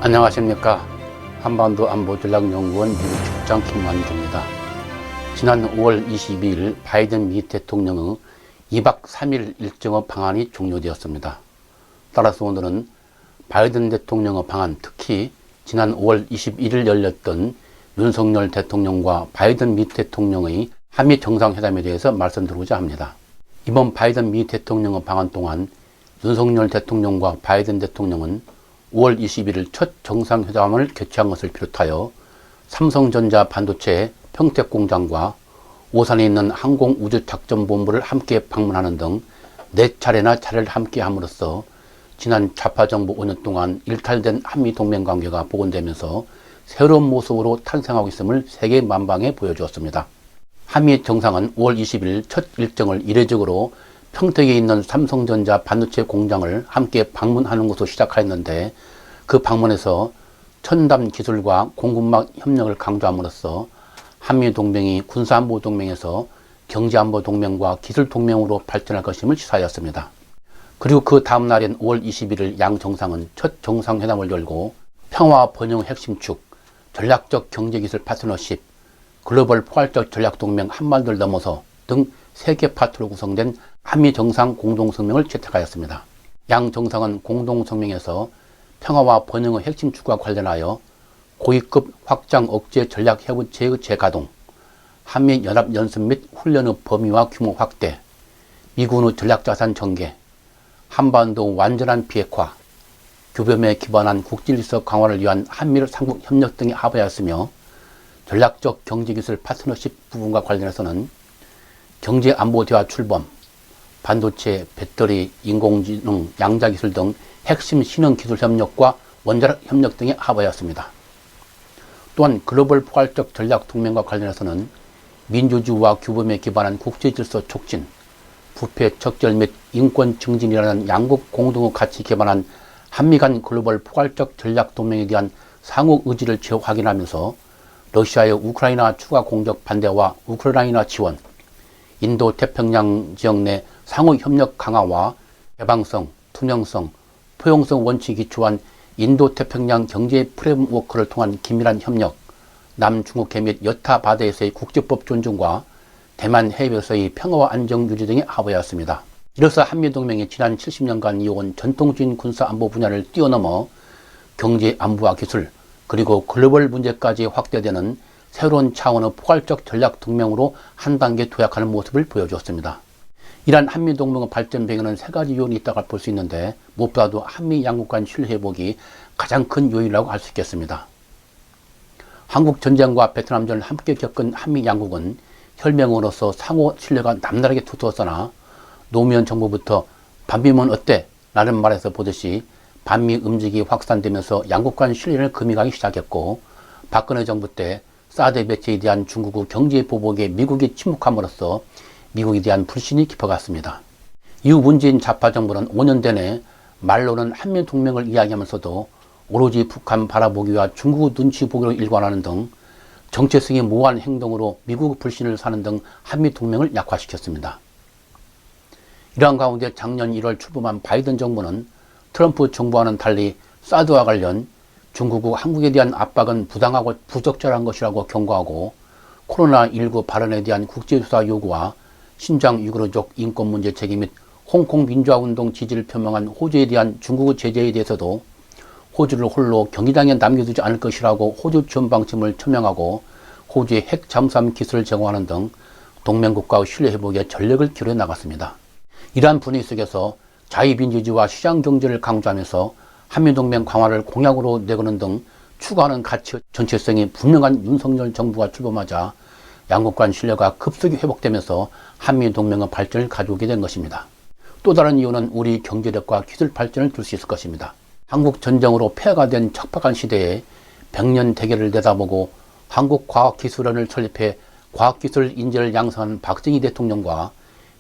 안녕하십니까. 한반도 안보전략연구원 미국국장 김만기입니다. 지난 5월 22일 바이든 미 대통령의 2박 3일 일정의 방한이 종료되었습니다. 따라서 오늘은 바이든 대통령의 방한, 특히 지난 5월 21일 열렸던 윤석열 대통령과 바이든 미 대통령의 한미 정상회담에 대해서 말씀드리고자 합니다. 이번 바이든 미 대통령의 방한 동안 윤석열 대통령과 바이든 대통령은 5월 21일 첫 정상회담을 개최한 것을 비롯하여 삼성전자 반도체 평택공장과 오산에 있는 항공우주작전본부를 함께 방문하는 등 4차례나 차례를 함께 함으로써 지난 좌파정부 5년 동안 일탈된 한미동맹관계가 복원되면서 새로운 모습으로 탄생하고 있음을 세계 만방에 보여주었습니다. 한미 정상은 5월 20일 첫 일정을 이례적으로 평택에 있는 삼성전자 반도체 공장을 함께 방문하는 것으로 시작하였는데, 그 방문에서 첨단 기술과 공급망 협력을 강조함으로써 한미동맹이 군사안보동맹에서 경제안보동맹과 기술동맹으로 발전할 것임을 시사하였습니다. 그리고 그 다음 날인 5월 21일 양 정상은 첫 정상회담을 열고 평화와 번영의 핵심축, 전략적 경제기술 파트너십, 글로벌 포괄적 전략동맹 한반도를 넘어서 등 3개 파트로 구성된 한미 정상 공동성명을 채택하였습니다. 양 정상은 공동성명에서 평화와 번영의 핵심 축과 관련하여 고위급 확장 억제 전략 해부체의 재가동, 한미 연합 연습 및 훈련의 범위와 규모 확대, 미군의 전략자산 전개, 한반도 완전한 비핵화, 교범에 기반한 국제질서 강화를 위한 한미일 삼국 협력 등에 합의하였으며, 전략적 경제기술 파트너십 부분과 관련해서는 경제안보대화 출범, 반도체, 배터리, 인공지능, 양자기술 등 핵심 신흥기술 협력과 원자력 협력 등에 합의하였습니다. 또한 글로벌 포괄적 전략 동맹과 관련해서는 민주주의와 규범에 기반한 국제질서 촉진, 부패 척결 및 인권 증진이라는 양국 공동의 가치 기반한 한미 간 글로벌 포괄적 전략 동맹에 대한 상호 의지를 재확인하면서 러시아의 우크라이나 추가 공격 반대와 우크라이나 지원, 인도 태평양 지역 내 상호 협력 강화와 개방성, 투명성, 포용성 원칙에 기초한 인도 태평양 경제 프레임워크를 통한 긴밀한 협력, 남중국해 및 여타 바다에서의 국제법 존중과 대만 해협에서의 평화와 안정 유지 등에 합의하였습니다. 이로써 한미동맹이 지난 70년간 이어온 전통적인 군사안보 분야를 뛰어넘어 경제 안보와 기술, 그리고 글로벌 문제까지 확대되는 새로운 차원의 포괄적 전략 동맹으로 한 단계 도약하는 모습을 보여주었습니다. 이러한 한미동맹의 발전 배경에는 3가지 요인이 있다고 볼 수 있는데, 무엇보다도 한미 양국 간 신뢰회복이 가장 큰 요인이라고 할 수 있겠습니다. 한국전쟁과 베트남전을 함께 겪은 한미 양국은 혈맹으로서 상호 신뢰가 남다르게 두터웠으나 노무현 정부부터 반미면 어때? 라는 말에서 보듯이 반미 음직이 확산되면서 양국 간 신뢰를 금이가기 시작했고, 박근혜 정부 때 사드 배치에 대한 중국의 경제 보복에 미국이 침묵함으로써 미국에 대한 불신이 깊어갔습니다. 이후 문재인 좌파 정부는 5년 내내 말로는 한미 동맹을 이야기하면서도 오로지 북한 바라보기와 중국의 눈치 보기로 일관하는 등 정체성이 모호한 행동으로 미국의 불신을 사는 등 한미 동맹을 약화시켰습니다. 이러한 가운데 작년 1월 출범한 바이든 정부는 트럼프 정부와는 달리 사드와 관련 중국의 한국에 대한 압박은 부당하고 부적절한 것이라고 경고하고, 코로나19 발언에 대한 국제조사 요구와 신장 위구르족 인권 문제 제기 및 홍콩 민주화운동 지지를 표명한 호주에 대한 중국의 제재에 대해서도 호주를 홀로 경기장에 남겨두지 않을 것이라고 호주 지원 방침을 표명하고, 호주의 핵 잠수함 기술을 제공하는 등 동맹국가의 신뢰 회복에 전력을 기울여 나갔습니다. 이러한 분위기 속에서 자유민주주의와 시장경제를 강조하면서 한미동맹 강화를 공약으로 내거는 등 추구하는 가치 전체성이 분명한 윤석열 정부가 출범하자 양국 간 신뢰가 급속히 회복되면서 한미동맹의 발전을 가져오게 된 것입니다. 또 다른 이유는 우리 경제력과 기술 발전을 둘 수 있을 것입니다. 한국 전쟁으로 폐허가 된 척박한 시대에 100년 대계를 내다보고 한국과학기술원을 설립해 과학기술 인재를 양성한 박정희 대통령과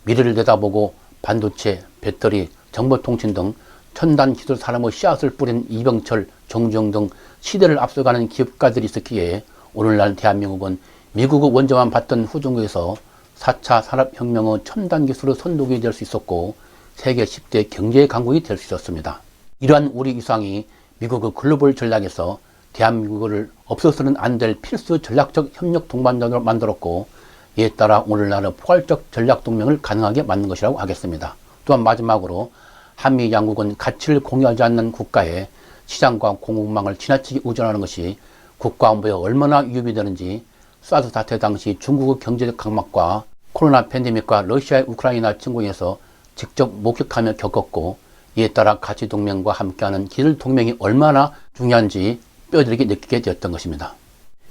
미래를 내다보고 반도체, 배터리, 정보통신 등 첨단 기술 산업의 씨앗을 뿌린 이병철, 정주영 등 시대를 앞서가는 기업가들이 있었기에 오늘날 대한민국은 미국의 원조만 받던 후중국에서 4차 산업혁명의 첨단 기술의 선도국이 될 수 있었고 세계 10대 경제 강국이 될 수 있었습니다. 이러한 우리 위상이 미국의 글로벌 전략에서 대한민국을 없어서는 안 될 필수 전략적 협력 동반자로 만들었고, 이에 따라 오늘날의 포괄적 전략 동맹을 가능하게 만든 것이라고 하겠습니다. 또한 마지막으로 한미 양국은 가치를 공유하지 않는 국가의 시장과 공급망을 지나치게 의존하는 것이 국가 안보에 얼마나 위협이 되는지 사드 사태 당시 중국의 경제적 강막과 코로나 팬데믹과 러시아의 우크라이나 침공에서 직접 목격하며 겪었고, 이에 따라 가치 동맹과 함께하는 기술 동맹이 얼마나 중요한지 뼈저리게 느끼게 되었던 것입니다.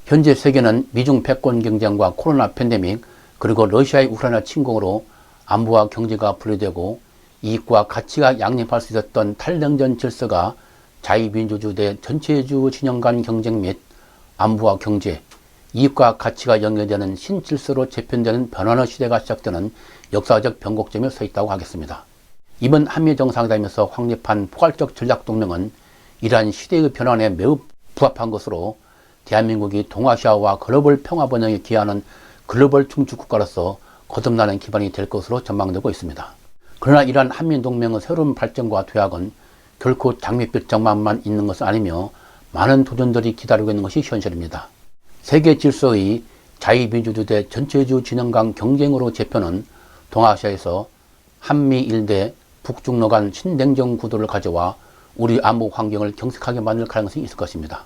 현재 세계는 미중 패권 경쟁과 코로나 팬데믹, 그리고 러시아의 우크라이나 침공으로 안보와 경제가 분리되고 이익과 가치가 양립할 수 있었던 탈냉전 질서가 자유민주주의 대 전체주의 진영 간 경쟁 및 안보와 경제, 이익과 가치가 연결되는 신질서로 재편되는 변화의 시대가 시작되는 역사적 변곡점에 서 있다고 하겠습니다. 이번 한미 정상회담에서 확립한 포괄적 전략동맹은 이러한 시대의 변화에 매우 부합한 것으로 대한민국이 동아시아와 글로벌 평화 번영에 기여하는 글로벌 중추 국가로서 거듭나는 기반이 될 것으로 전망되고 있습니다. 그러나 이러한 한미동맹의 새로운 발전과 도약은 결코 장밋빛 전망만 있는 것은 아니며 많은 도전들이 기다리고 있는 것이 현실입니다. 세계 질서의 자유민주주의 대 전체주의 진영 간 경쟁으로 재편은 동아시아에서 한미 일대 북중러 간 신냉전 구도를 가져와 우리 안보 환경을 경색하게 만들 가능성이 있을 것입니다.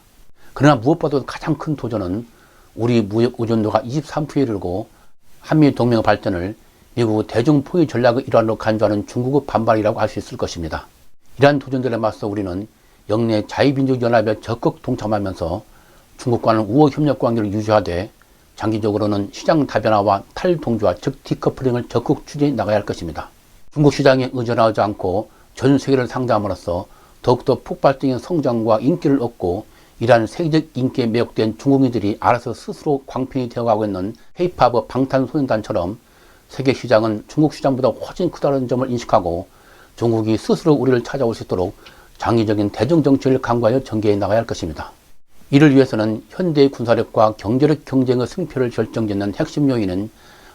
그러나 무엇보다도 가장 큰 도전은 우리 무역 의존도가 23%에 이르고 한미 동맹의 발전을 미국의 대중 포위 전략의 일환으로 간주하는 중국의 반발이라고 할 수 있을 것입니다. 이러한 도전들에 맞서 우리는 영내 자유민주연합에 적극 동참하면서 중국과는 우호 협력 관계를 유지하되 장기적으로는 시장 다변화와 탈동조화 즉 디커플링을 적극 추진해 나가야 할 것입니다. 중국 시장에 의존하지 않고 전 세계를 상대함으로써 더욱더 폭발적인 성장과 인기를 얻고 이러한 세계적 인기에 매혹된 중국인들이 알아서 스스로 광팬이 되어가고 있는 K-POP 방탄소년단처럼 세계 시장은 중국 시장보다 훨씬 크다는 점을 인식하고 중국이 스스로 우리를 찾아올 수 있도록 장기적인 대중정책을 강구하여 전개해 나가야 할 것입니다. 이를 위해서는 현대의 군사력과 경제력 경쟁의 승패를 결정짓는 핵심 요인은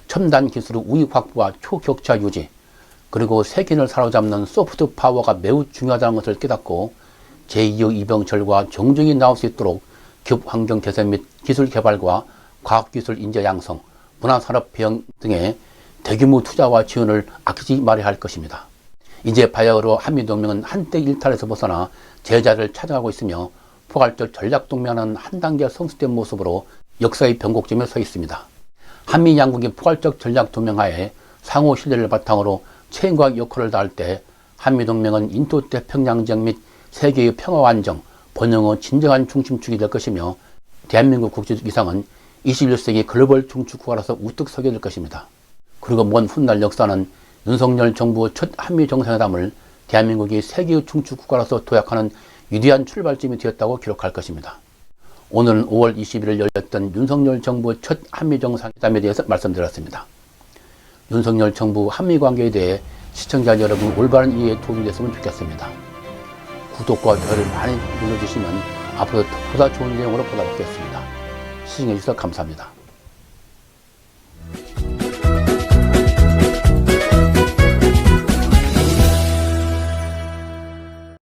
첨단 기술의 우위 확보와 초격차 유지, 그리고 세계를 사로잡는 소프트 파워가 매우 중요하다는 것을 깨닫고 제2의 이병철과 정중히 나올 수 있도록 기업 환경 개선 및 기술 개발과 과학기술 인재 양성, 문화산업 배영 등의 대규모 투자와 지원을 아끼지 말아야 할 것입니다. 이제 바야흐로 한미동맹은 한때 일탈에서 벗어나 제자를 찾아가고 있으며 포괄적 전략동맹은 한 단계 성숙된 모습으로 역사의 변곡점에 서 있습니다. 한미 양국이 포괄적 전략동맹하에 상호 신뢰를 바탕으로 책임과 역할을 다할 때 한미동맹은 인도태평양 지역 및 세계의 평화와 안정, 번영의 진정한 중심축이 될 것이며 대한민국 국제적 위상은 21세기 글로벌 중추국가로서 우뚝 서게 될 것입니다. 그리고 먼 훗날 역사는 윤석열 정부의 첫 한미 정상회담을 대한민국이 세계의 중추국가로서 도약하는 위대한 출발점이 되었다고 기록할 것입니다. 오늘은 5월 21일 열렸던 윤석열 정부의 첫 한미 정상회담에 대해서 말씀드렸습니다. 윤석열 정부 한미 관계에 대해 시청자 여러분 올바른 이해에 도움이 됐으면 좋겠습니다. 구독과 좋아요를 많이 눌러주시면 앞으로 보다 좋은 내용으로 보답하겠습니다. 시청해주셔서 감사합니다.